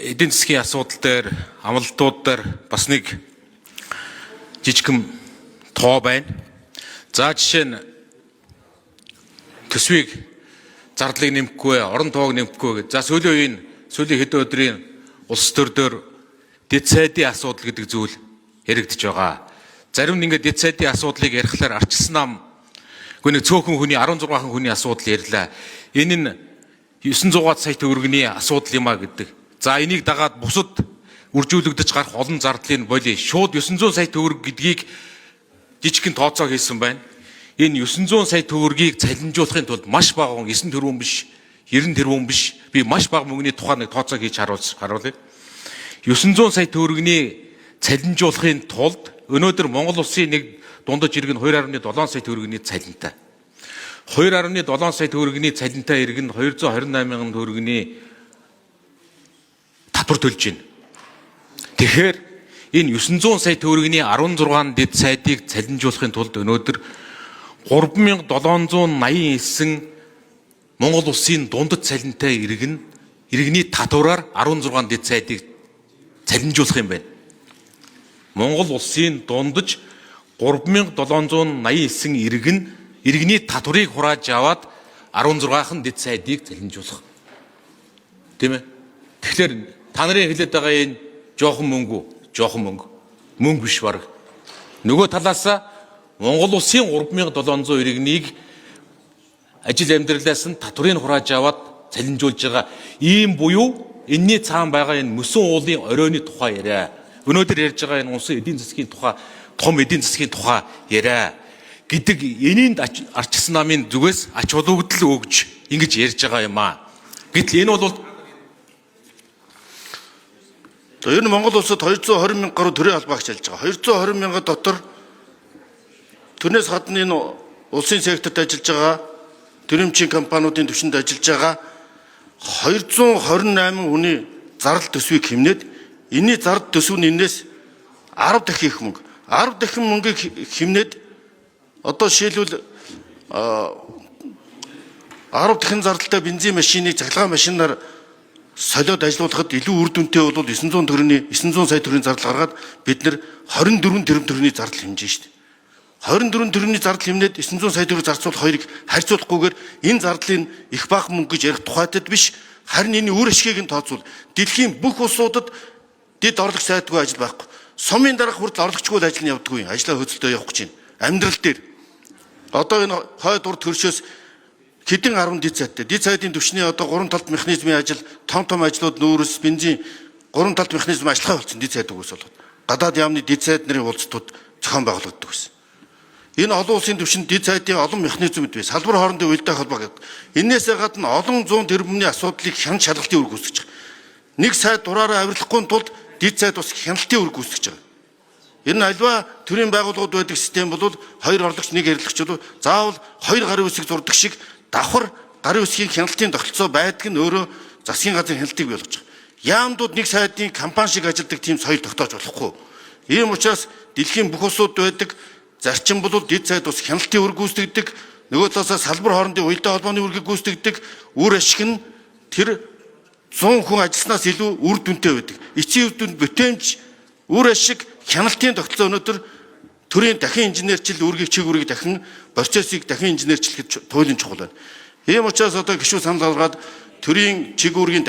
эдийн засгийн асуудал дээр, амлалтууд дээр бас нэг жижигхэн тоо байна. За жишээ нь төсвийг зардлыг нэмэхгүй, орон тоог нэмэхгүй. За сүүлийн хэдэн өдрийн улс төрдөр дэд сайдын асуудал гэдэг зүйл яригдж байгаа. Зарим нь ингээд дэд сайдын асуудлыг ярихлаар арчилсан нам нэг цөөхөн хүний 16 хүний асуудал ярьлаа. Энэ нь 900 сая төгрөгийн асуудал юм а гэдэг. За энийг дагаад бусад үржүүлэгдэж гарах олон зардлын боли шууд 900 сая төгрөг гэдгийг жижигхэн тооцоо хийсэн байна. Энэ 900 сая төгрөгийг цалинжуулахын тулд маш бага 9 тэрбум биш, 90 тэрбум биш. Би маш бага мөнгөний тухай нэг тооцоо хийж харуулъя. 900 сая төгрөгийн цалинжуулахын тулд өнөөдөр Монгол улсын нэг дундаж иргэн 2.7 сая төгрөгийн цалинтай. 2.7 сая төгрөгийн цалинтай иргэн 228 мянган төгрөгийн татвар төлж байна. Тэгэхээр энэ 900 сая төгрөгийн 16 дэд сайдыг цалинжуулахын тулд өнөөдөр 3789 Монгол улсын дундад цалинтай иргэний татвараар 16 дэд сайдыг цалинжуулах юм байна. Монгол улсын дундаж 3789 иргэний татварыг хурааж аваад 16хан дэд сайдыг цалинжуулах. Тийм ээ. Тэгэхээр та нарын хэлээд байгаа энэ жоохон мөнгө биш баг. Нөгөө талаасаа Монгол улсын 3700 иргэнийг ажил амьдралаас нь татврыг хурааж аваад цалинжуулж байгаа. Ийм буюу энэний цаан байгаа энэ мөсөн уулын оройны тухай яриа. Өнөөдөр ярьж байгаа энэ улсын эдийн засгийн тухай, том эдийн засгийн тухай яриа гэдэг энэнд арчилсан намын зүгээс ач холбогдол өгж ингэж ярьж байгаа юм аа. Гэтэл энэ бол ер нь Монгол улсад 220 мянга гаруй төрийн албаа гэж хэлж байгаа. 220 мянга дотор төрнөөс гадна энэ улсын секторт ажиллаж байгаа төрөмчийн компаниудын түвшинд ажиллаж байгаа 228 хүний зардал төсвийг хэмнээд энэний зардал төсөв нь энэс 10 дахин их мөнгө. 10 дахин мөнгийг хэмнээд одоо жишээлбэл 10 дахин зардалтай бензин машиныг цахилгаан машинаар солиод ажиллуулахад илүү үр дүнтэй бол 900 сая төгрөгийн зардал гаргаад бид нэр 24 тэрбум төгрөгийн зардал хэмжиж штэ. 24 төгрөгийн зардал хэмнээд 900 сая төгрөг зарцуул хоёрыг харьцуулахгүйгээр энэ зардлын их бага мөнгө гэж ярих тухайтад биш, харин энэ үр ашгийг нь тооцвол дэлхийн бүх улсуудад дэд орлогч сайдгүй ажил байхгүй. Сумын дарга хүртэл орлогчгүй ажил нь явдаггүй. Ажлаа хөдөлтөө явах гэж байна. Амьдрал дээр одоо энэ хойд урд хөршөөс хэдэн 10 дэд сайдтай. Дэд сайдын түвшний одоо 3 талт механизмын ажил, том ажлууд нүүрс, бензин 3 талт механизм ажиллахаа болсон дэд сайд үгээс болоод. Гадаад яамны дэд сайд нарын уулзтууд зохион байгуулагддаг гэсэн. Энэ олон улсын түвшинд дэд сайдын олон механизмуд бай. Салбар хоорондын уялдаа холбоо гэдэг. Энээсээ гадна олон зуун тэрбумны асуудлыг хяналт шалгалтын үр гүйцэтгэж байгаа. Нэг сайд дураараа авирлахгүй тулд дэд сайд бас хяналтын үр гүйцэтгэж байгаа. Энэ альва төрийн байгууллагууд байдаг систем бол хоёр орлогч нэг ярилцагч бол заавал хоёр гарын үсэг зурдаг шиг давхар гарын үсгийн хяналтын тогтолцоо байдаг нь өөрөө засгийн газрын хяналтыг бий болгож байгаа. Яамдууд нэг сайдын компани шиг ажилладаг тийм соёл тогтоож болохгүй. Ийм учраас дэлхийн бүх улсууд байдаг зарчим бол дэд сайд бас хяналтын үр гүйцэтгэдэг, нөгөө талаасаа салбар хоорондын уялдаа холбооны үргийг гүйцэтгэдэг, үр ашиг нь тэр 100 хүн ажилласнаас илүү үр дүнтэй байдаг. Эцсийн үр дүнд бүтээмж үр ашиг хяналтын тогтолцоо өнөөдөр төрийн дахин инженерчил үүргийг чиг үүргийг дахин процессыг дахин инженерчлэхэд туйлын чухал байна. Ийм учраас одоо гишүүн санал гаргаад төрийн чиг үүргийн